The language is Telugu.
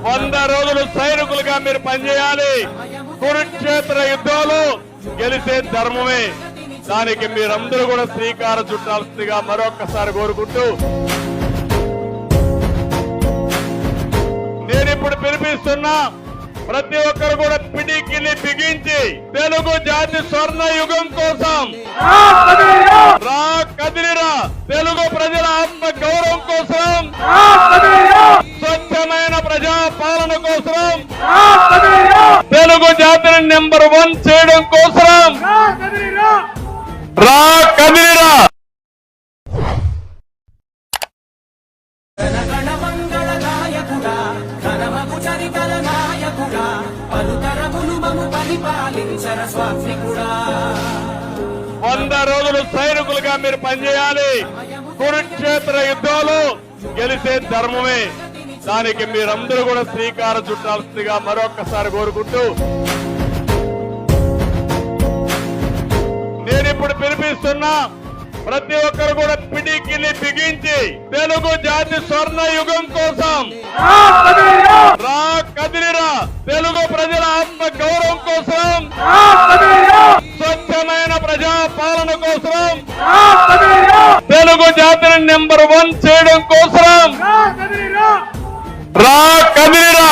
100 రోజులు సైనికులుగా మీరు పనిచేయాలి. కురుక్షేత్ర యుద్ధంలో గెలిసే ధర్మమే. దానికి మీరందరూ కూడా శ్రీకారం చుట్టాల్సిందిగా మరొక్కసారి కోరుకుంటూ నేనిప్పుడు పిలిపిస్తున్నా ప్రతి ఒక్కరు కూడా పిడికిలి బిగించి తెలుగు జాతి స్వర్ణ యుగం కోసం రా కదిలిరా, తెలుగు ప్రజల ఆత్మ గౌరవం కోసం, స్వచ్ఛమైన ప్రజా పాలన కోసం, తెలుగు జాతిని నెంబర్ 1 చేయడం కోసం రా కదిలిరా. వంద రోజులు సైనికులుగా మీరు పనిచేయాలి. కురుక్షేత్ర యుద్ధంలో గెలిసే ధర్మమే. దానికి మీరందరూ కూడా శ్రీకారం చుట్టాల్సిందిగా మరొక్కసారి కోరుకుంటూ నేనిప్పుడు పిలిపిస్తున్నా ప్రతి ఒక్కరు కూడా పిడికిలి బిగించి తెలుగు జాతి స్వర్ణ యుగం కోసం రా కదిలిరా, తెలుగు ప్రజల ఆత్మ గౌరవం కోసం, స్వచ్ఛమైన ప్రజా పాలన కోసం, తెలుగు జాతిని నెంబర్ 1 చేయడం కోసం రా కదిలిరా.